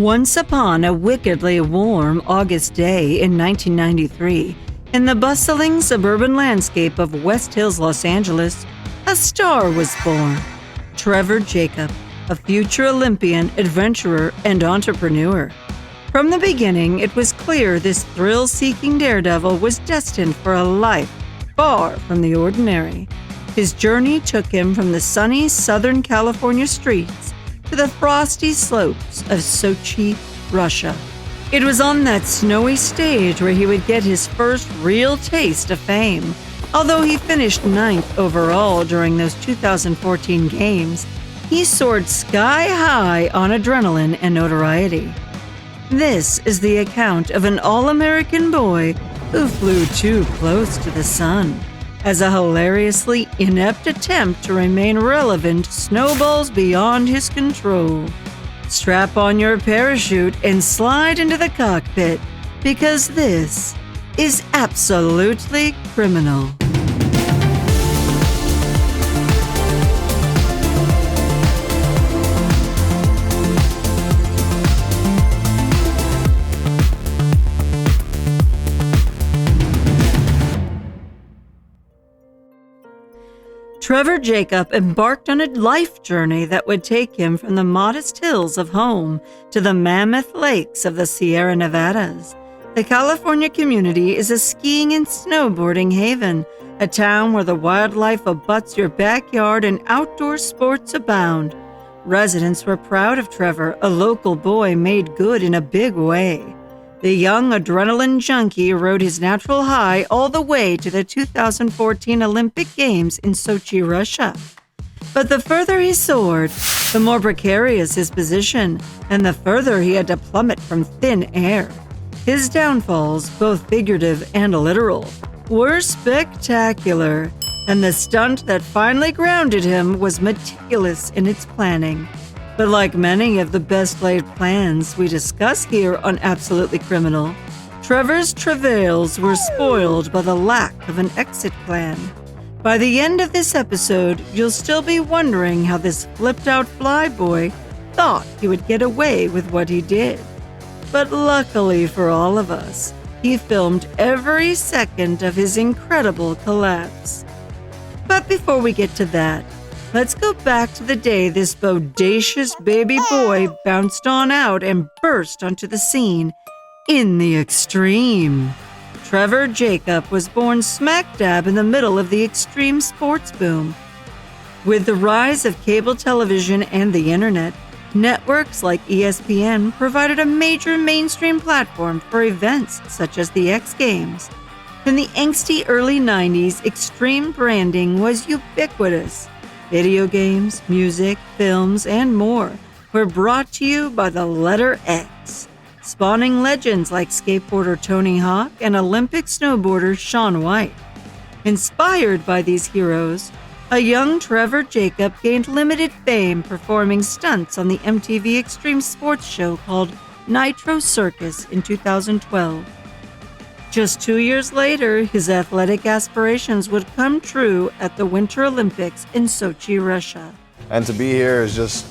Once upon a wickedly warm August day in 1993, in the bustling suburban landscape of West Hills, Los Angeles, a star was born. Trevor Jacob, a future Olympian, adventurer, and entrepreneur. From the beginning, it was clear this thrill-seeking daredevil was destined for a life far from the ordinary. His journey took him from the sunny Southern California streets to the frosty slopes of Sochi, Russia. It was on that snowy stage where he would get his first real taste of fame. Although he finished 9th overall during those 2014 games, he soared sky high on adrenaline and notoriety. This is the account of an all-American boy who flew too close to the sun. As a hilariously inept attempt to remain relevant snowballs beyond his control. Strap on your parachute and slide into the cockpit, because this is absolutely criminal. Trevor Jacob embarked on a life journey that would take him from the modest hills of home to the mammoth lakes of the Sierra Nevadas. The California community is a skiing and snowboarding haven, a town where the wildlife abuts your backyard and outdoor sports abound. Residents were proud of Trevor, a local boy made good in a big way. The young adrenaline junkie rode his natural high all the way to the 2014 Olympic Games in Sochi, Russia. But the further he soared, the more precarious his position, and the further he had to plummet from thin air. His downfalls, both figurative and literal, were spectacular, and the stunt that finally grounded him was meticulous in its planning. But like many of the best-laid plans we discuss here on Absolutely Criminal, Trevor's travails were spoiled by the lack of an exit plan. By the end of this episode, you'll still be wondering how this flipped-out flyboy thought he would get away with what he did. But luckily for all of us, he filmed every second of his incredible collapse. But before we get to that, let's go back to the day this bodacious baby boy bounced on out and burst onto the scene in the extreme. Trevor Jacob was born smack dab in the middle of the extreme sports boom. With the rise of cable television and the internet, networks like ESPN provided a major mainstream platform for events such as the X Games. In the angsty early 90s, extreme branding was ubiquitous. Video games, music, films, and more were brought to you by the letter X, spawning legends like skateboarder Tony Hawk and Olympic snowboarder Shaun White. Inspired by these heroes, a young Trevor Jacob gained limited fame performing stunts on the MTV Extreme Sports show called Nitro Circus in 2012. Just 2 years later, his athletic aspirations would come true at the Winter Olympics in Sochi, Russia. And to be here is just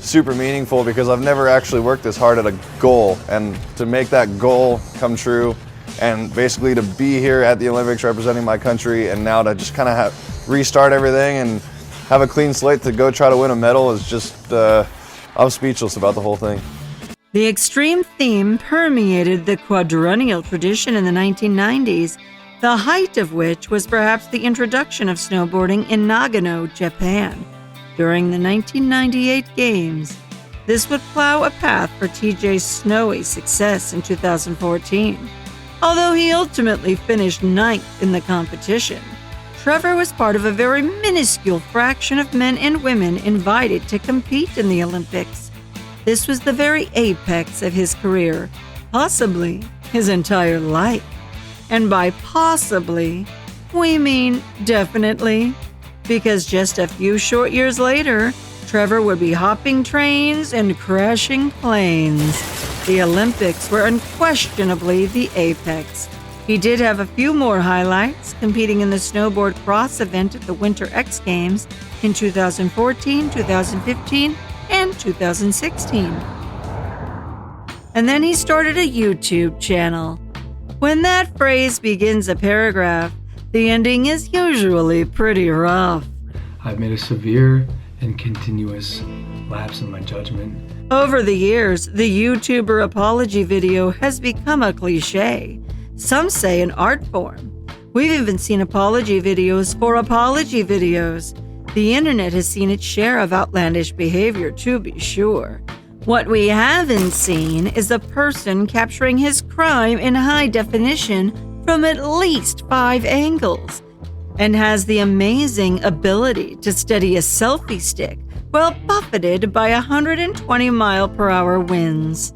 super meaningful because I've never actually worked this hard at a goal, and to make that goal come true and basically to be here at the Olympics representing my country and now to just kind of restart everything and have a clean slate to go try to win a medal is just, I'm speechless about the whole thing. The extreme theme permeated the quadrennial tradition in the 1990s, the height of which was perhaps the introduction of snowboarding in Nagano, Japan. During the 1998 Games, this would plow a path for TJ's snowy success in 2014. Although he ultimately finished 9th in the competition, Trevor was part of a very minuscule fraction of men and women invited to compete in the Olympics. This was the very apex of his career, possibly his entire life. And by possibly, we mean definitely, because just a few short years later, Trevor would be hopping trains and crashing planes. The Olympics were unquestionably the apex. He did have a few more highlights, competing in the snowboard cross event at the Winter X Games in 2014, 2015, and 2016. and then he started a YouTube channel. When that phrase begins a paragraph, the ending is usually pretty rough. I've made a severe and continuous lapse in my judgment. Over the years, the YouTuber apology video has become a cliche. Some say an art form. We've even seen apology videos for apology videos. The internet has seen its share of outlandish behavior, to be sure. What we haven't seen is a person capturing his crime in high definition from at least 5 angles, and has the amazing ability to steady a selfie stick while buffeted by 120-mile-per-hour winds.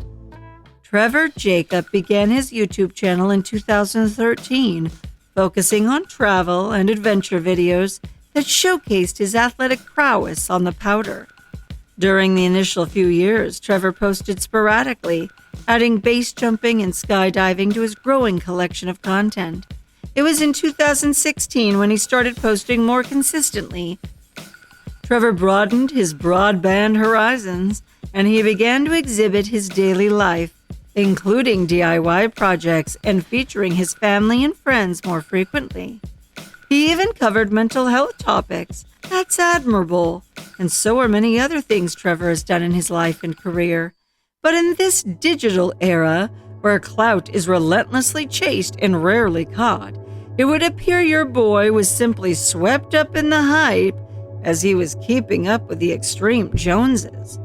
Trevor Jacob began his YouTube channel in 2013, focusing on travel and adventure videos that showcased his athletic prowess on the powder. During the initial few years, Trevor posted sporadically, adding base jumping and skydiving to his growing collection of content. It was in 2016 when he started posting more consistently. Trevor broadened his broadband horizons, and he began to exhibit his daily life, including DIY projects and featuring his family and friends more frequently. He even covered mental health topics. That's admirable. And so are many other things Trevor has done in his life and career. But in this digital era, where clout is relentlessly chased and rarely caught, it would appear your boy was simply swept up in the hype as he was keeping up with the extreme Joneses.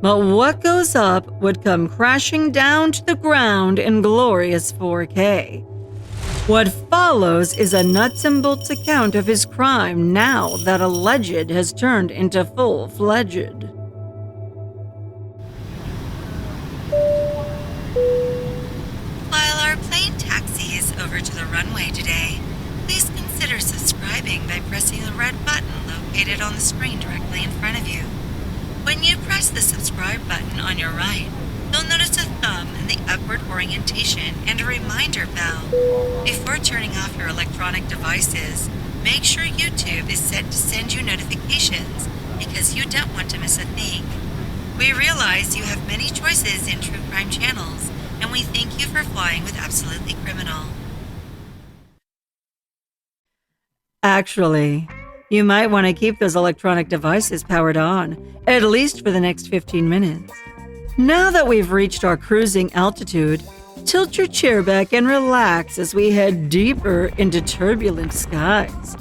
But what goes up would come crashing down to the ground in glorious 4K. What follows is a nuts and bolts account of his crime now that alleged has turned into full-fledged. While our plane taxis over to the runway today, please consider subscribing by pressing the red button located on the screen directly in front of you. When you press the subscribe button on your right, you'll notice a thumb in the upward orientation and a reminder bell. Before turning off your electronic devices, make sure YouTube is set to send you notifications because you don't want to miss a thing. We realize you have many choices in true crime channels, and we thank you for flying with Absolutely Criminal. Actually, you might want to keep those electronic devices powered on, at least for the next 15 minutes. Now that we've reached our cruising altitude, tilt your chair back and relax as we head deeper into turbulent skies.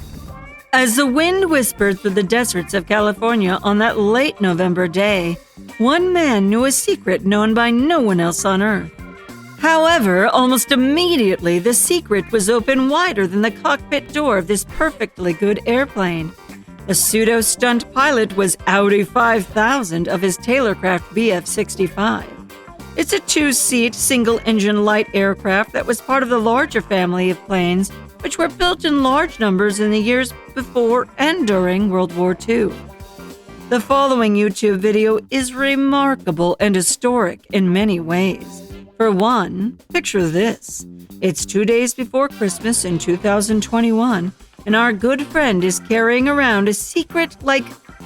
As the wind whispered through the deserts of California on that late November day, one man knew a secret known by no one else on Earth. However, almost immediately, the secret was open wider than the cockpit door of this perfectly good airplane. The pseudo-stunt pilot was Audi 5000 of his Taylorcraft BF-65. It's a 2-seat, single-engine light aircraft that was part of the larger family of planes which were built in large numbers in the years before and during World War II. The following YouTube video is remarkable and historic in many ways. For one, picture this. It's 2 days before Christmas in 2021, and our good friend is carrying around a secret like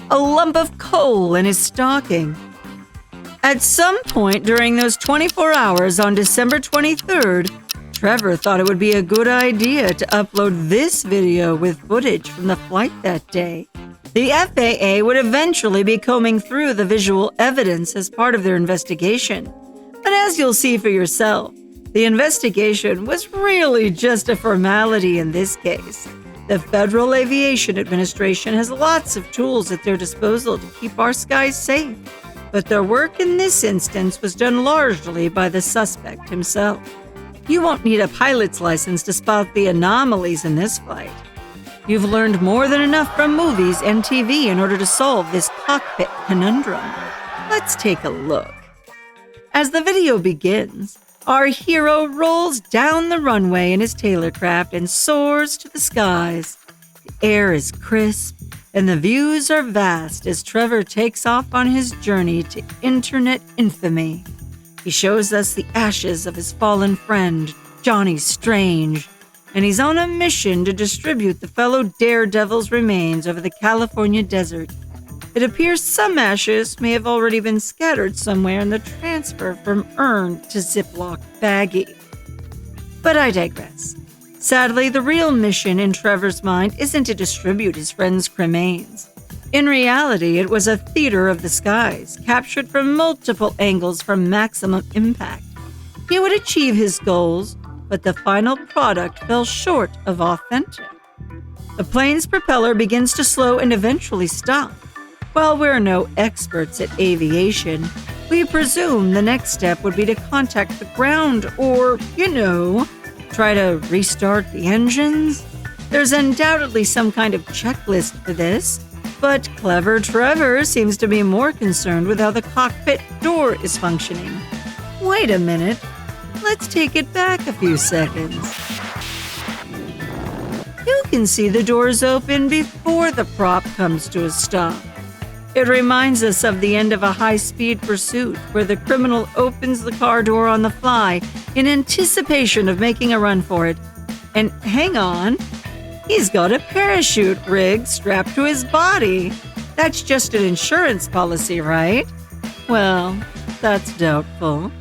a lump of coal in his stocking. At some point during those 24 hours on December 23rd, Trevor thought it would be a good idea to upload this video with footage from the flight that day. The FAA would eventually be combing through the visual evidence as part of their investigation. But as you'll see for yourself, the investigation was really just a formality in this case. The Federal Aviation Administration has lots of tools at their disposal to keep our skies safe, but their work in this instance was done largely by the suspect himself. You won't need a pilot's license to spot the anomalies in this flight. You've learned more than enough from movies and TV in order to solve this cockpit conundrum. Let's take a look. As the video begins, our hero rolls down the runway in his Taylorcraft and soars to the skies. The air is crisp, and the views are vast as Trevor takes off on his journey to internet infamy. He shows us the ashes of his fallen friend, Johnny Strange, and he's on a mission to distribute the fellow daredevil's remains over the California desert. It appears some ashes may have already been scattered somewhere in the transfer from urn to Ziploc baggie. But I digress. Sadly, the real mission in Trevor's mind isn't to distribute his friend's cremains. In reality, it was a theater of the skies, captured from multiple angles for maximum impact. He would achieve his goals, but the final product fell short of authentic. The plane's propeller begins to slow and eventually stop. While we're no experts at aviation, we presume the next step would be to contact the ground or, try to restart the engines. There's undoubtedly some kind of checklist for this, but clever Trevor seems to be more concerned with how the cockpit door is functioning. Wait a minute. Let's take it back a few seconds. You can see the doors open before the prop comes to a stop. It reminds us of the end of a high-speed pursuit where the criminal opens the car door on the fly in anticipation of making a run for it. And hang on, he's got a parachute rig strapped to his body. That's just an insurance policy, right? Well, that's doubtful.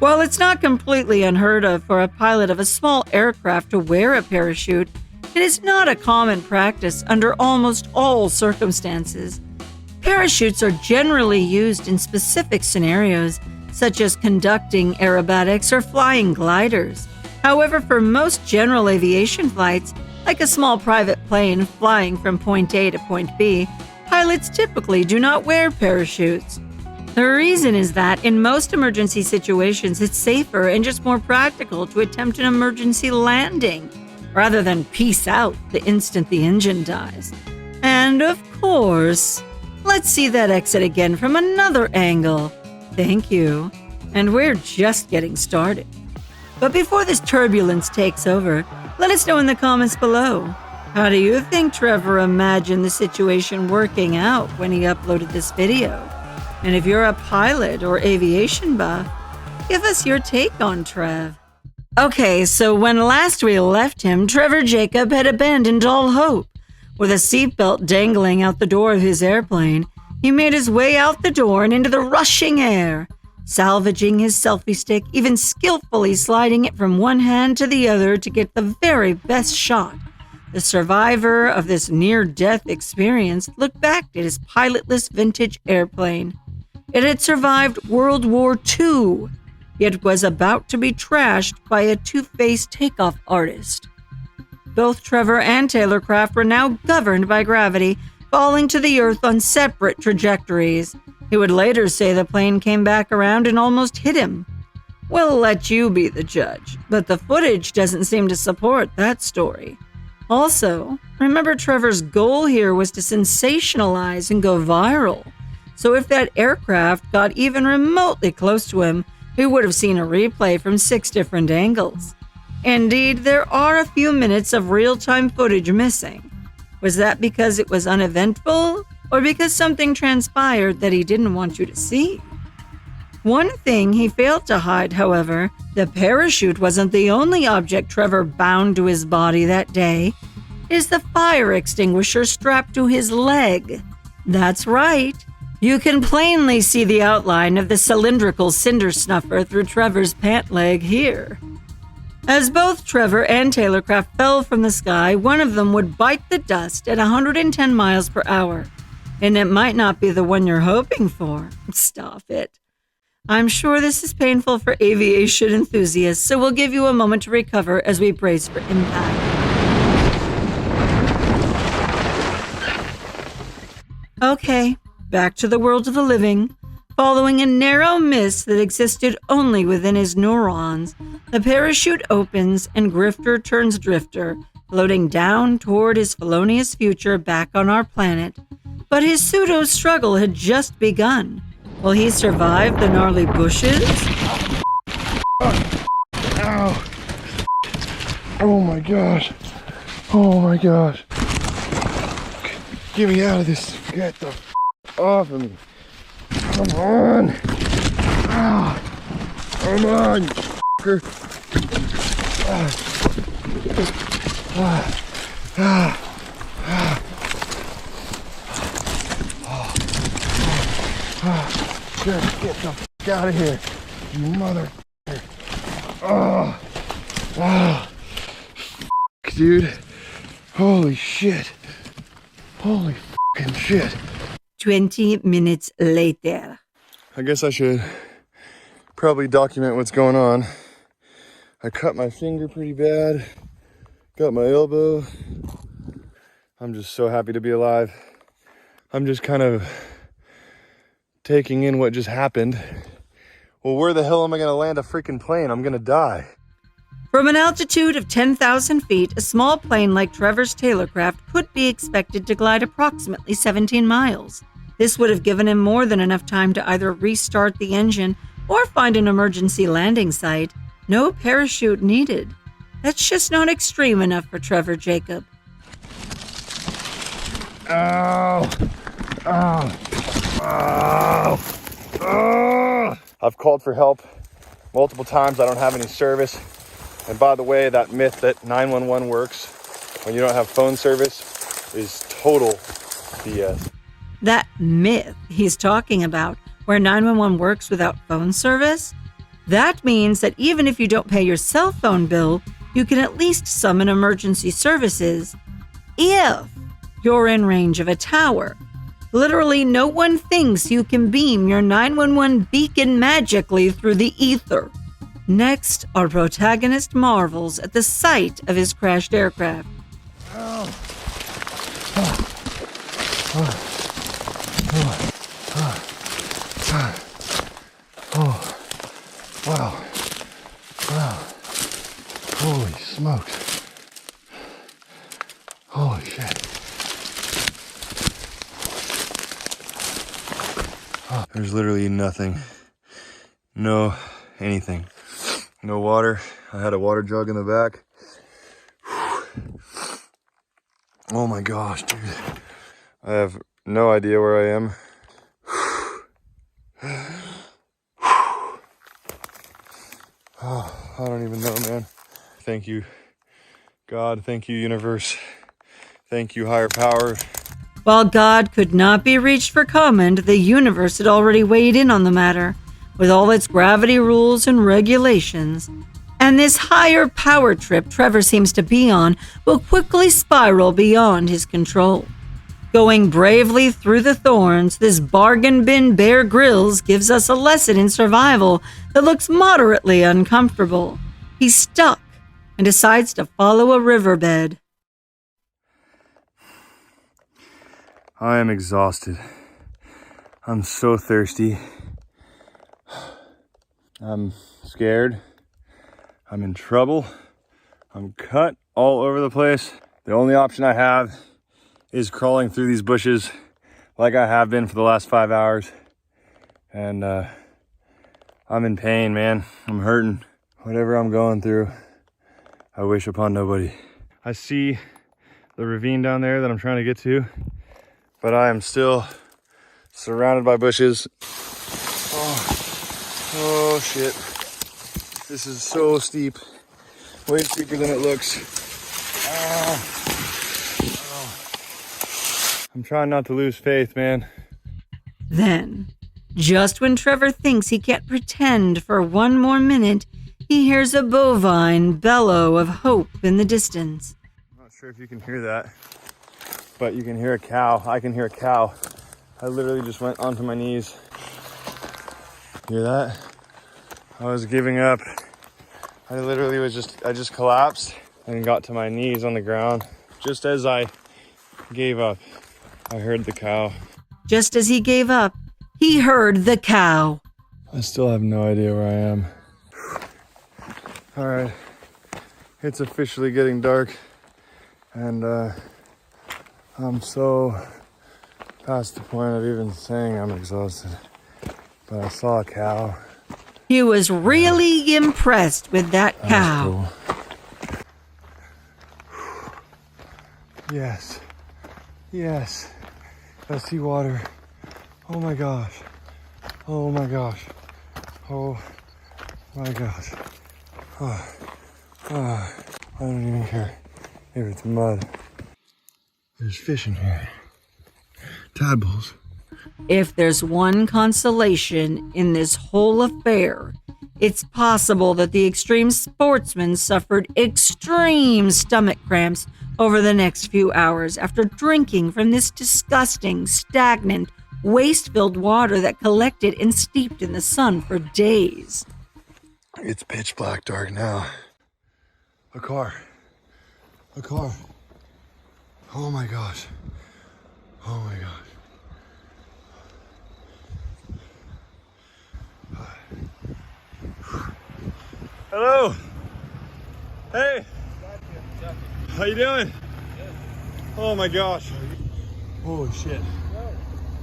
While it's not completely unheard of for a pilot of a small aircraft to wear a parachute, it is not a common practice under almost all circumstances. Parachutes are generally used in specific scenarios, such as conducting aerobatics or flying gliders. However, for most general aviation flights, like a small private plane flying from point A to point B, pilots typically do not wear parachutes. The reason is that in most emergency situations, it's safer and just more practical to attempt an emergency landing, rather than peace out the instant the engine dies. And of course, let's see that exit again from another angle. Thank you. And we're just getting started. But before this turbulence takes over, let us know in the comments below. How do you think Trevor imagined the situation working out when he uploaded this video? And if you're a pilot or aviation buff, give us your take on Trev. Okay, so when last we left him, Trevor Jacob had abandoned all hope. With a seatbelt dangling out the door of his airplane, he made his way out the door and into the rushing air, salvaging his selfie stick, even skillfully sliding it from one hand to the other to get the very best shot. The survivor of this near-death experience looked back at his pilotless vintage airplane. It had survived World War II, yet was about to be trashed by a two-faced takeoff artist. Both Trevor and Taylor Craft were now governed by gravity, falling to the earth on separate trajectories. He would later say the plane came back around and almost hit him. We'll let you be the judge, but the footage doesn't seem to support that story. Also, remember Trevor's goal here was to sensationalize and go viral. So if that aircraft got even remotely close to him, we would have seen a replay from 6 different angles. Indeed, there are a few minutes of real-time footage missing. Was that because it was uneventful, or because something transpired that he didn't want you to see? One thing he failed to hide, however, the parachute wasn't the only object Trevor bound to his body that day. It is the fire extinguisher strapped to his leg. That's right. You can plainly see the outline of the cylindrical cinder snuffer through Trevor's pant leg here. As both Trevor and Taylor Craft fell from the sky, one of them would bite the dust at 110 miles per hour. And it might not be the one you're hoping for. Stop it. I'm sure this is painful for aviation enthusiasts, so we'll give you a moment to recover as we brace for impact. Okay, back to the world of the living. Following a narrow mist that existed only within his neurons, the parachute opens and Grifter turns drifter, floating down toward his felonious future back on our planet. But his pseudo-struggle had just begun. Will he survive the gnarly bushes? Ow! Oh my gosh! Oh my gosh! Get me out of this! Get the off of me! Come on! Ah, come on, f***er! Just get the f out of here, you mother. Oh, oh, f dude. Holy shit. Holy fucking shit. 20 minutes later. I guess I should probably document what's going on. I cut my finger pretty bad. Got my elbow. I'm just so happy to be alive. I'm just kind of taking in what just happened. Well, where the hell am I gonna land a freaking plane? I'm gonna die. From an altitude of 10,000 feet, a small plane like Trevor's Taylorcraft could be expected to glide approximately 17 miles. This would have given him more than enough time to either restart the engine or find an emergency landing site. No parachute needed. That's just not extreme enough for Trevor Jacob. Ow! Ow! Ow! Oh! I've called for help multiple times. I don't have any service. And by the way, that myth that 911 works when you don't have phone service is total BS. That myth he's talking about, where 911 works without phone service? That means that even if you don't pay your cell phone bill, you can at least summon emergency services if you're in range of a tower. Literally, no one thinks you can beam your 911 beacon magically through the ether. Next, our protagonist marvels at the sight of his crashed aircraft. Wow. Wow. Holy smokes. Holy shit. Oh, there's literally nothing. No anything. No water. I had a water jug in the back. Oh my gosh, dude. I have no idea where I am. Oh, I don't even know, man. Thank you, God. Thank you, universe. Thank you, higher power. While God could not be reached for comment, the universe had already weighed in on the matter, with all its gravity rules and regulations. And this higher power trip Trevor seems to be on will quickly spiral beyond his control. Going bravely through the thorns, this bargain bin Bear Grylls gives us a lesson in survival that looks moderately uncomfortable. He's stuck and decides to follow a riverbed. I am exhausted. I'm so thirsty. I'm scared. I'm in trouble. I'm cut all over the place. The only option I have is crawling through these bushes like I have been for the last 5 hours. And I'm in pain, man. I'm hurting. Whatever I'm going through, I wish upon nobody. I see the ravine down there that I'm trying to get to, but I am still surrounded by bushes. Oh shit. This is so steep. Way steeper than it looks. I'm trying not to lose faith, man. Then, just when Trevor thinks he can't pretend for one more minute, he hears a bovine bellow of hope in the distance. I'm not sure if you can hear that, but you can hear a cow. I can hear a cow. I literally just went onto my knees. Hear that? I was giving up. I just collapsed and got to my knees on the ground. Just as I gave up, I heard the cow. Just as he gave up, he heard the cow. I still have no idea where I am. All right, it's officially getting dark, and I'm so past the point of even saying I'm exhausted. But I saw a cow. He was really impressed with that cow. Cool. Yes. Yes. I see water. Oh my gosh. Oh my gosh. Oh my gosh. Oh. Oh. I don't even care if it's mud. There's fish in here. Tadpoles. If there's one consolation in this whole affair, it's possible that the extreme sportsman suffered extreme stomach cramps over the next few hours after drinking from this disgusting, stagnant, waste-filled water that collected and steeped in the sun for days. It's pitch black dark now. A car. Oh my gosh. Hello. Hey. How you doing? Oh my gosh. Holy shit.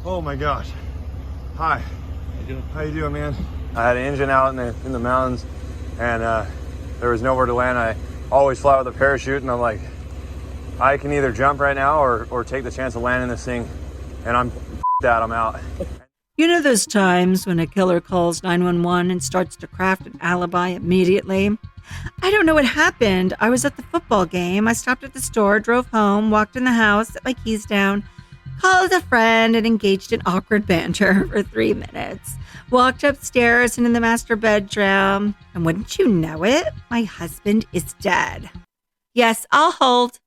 Oh my gosh. Hi. How you doing, man? I had an engine out in the mountains, and there was nowhere to land. I always fly with a parachute, and I'm like, I can either jump right now or take the chance of landing this thing, and I'm out. You know those times when a killer calls 911 and starts to craft an alibi immediately? I don't know what happened. I was at the football game. I stopped at the store, drove home, walked in the house, set my keys down, called a friend, and engaged in awkward banter for 3 minutes. Walked upstairs and in the master bedroom, and wouldn't you know it, my husband is dead. Yes, I'll hold.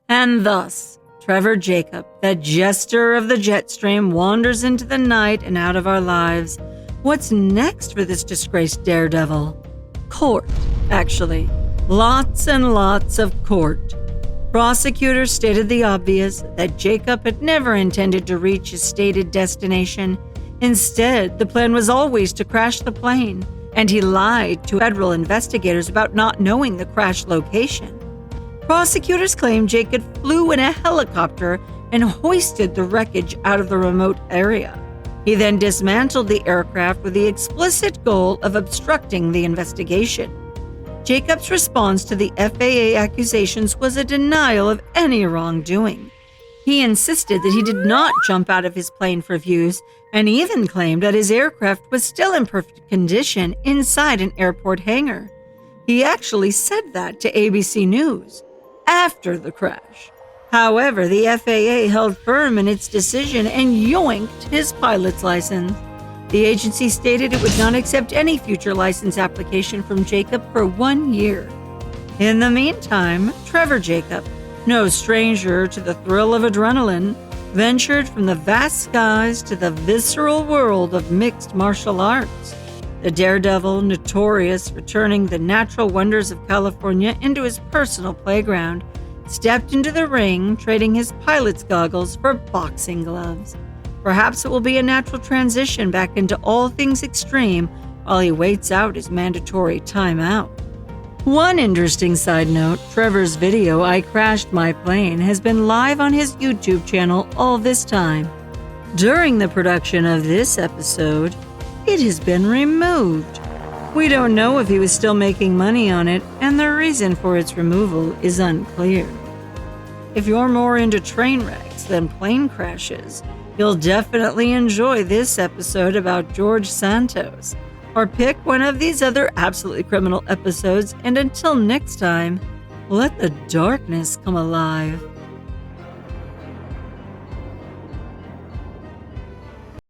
And thus, Trevor Jacob, the jester of the jet stream, wanders into the night and out of our lives. What's next for this disgraced daredevil? Court, actually. Lots and lots of court. Prosecutors stated the obvious, that Jacob had never intended to reach his stated destination. Instead, the plan was always to crash the plane, and he lied to federal investigators about not knowing the crash location. Prosecutors claim Jacob flew in a helicopter and hoisted the wreckage out of the remote area. He then dismantled the aircraft with the explicit goal of obstructing the investigation. Jacob's response to the FAA accusations was a denial of any wrongdoing. He insisted that he did not jump out of his plane for views and even claimed that his aircraft was still in perfect condition inside an airport hangar. He actually said that to ABC News after the crash. However, the FAA held firm in its decision and yoinked his pilot's license. The agency stated it would not accept any future license application from Jacob for 1 year. In the meantime, Trevor Jacob, no stranger to the thrill of adrenaline, ventured from the vast skies to the visceral world of mixed martial arts. The daredevil, notorious for turning the natural wonders of California into his personal playground, stepped into the ring, trading his pilot's goggles for boxing gloves. Perhaps it will be a natural transition back into all things extreme while he waits out his mandatory timeout. One interesting side note, Trevor's video, I Crashed My Plane, has been live on his YouTube channel all this time. During the production of this episode, it has been removed. We don't know if he was still making money on it, and the reason for its removal is unclear. If you're more into train wrecks than plane crashes, you'll definitely enjoy this episode about George Santos, or pick one of these other absolutely criminal episodes, and until next time, let the darkness come alive.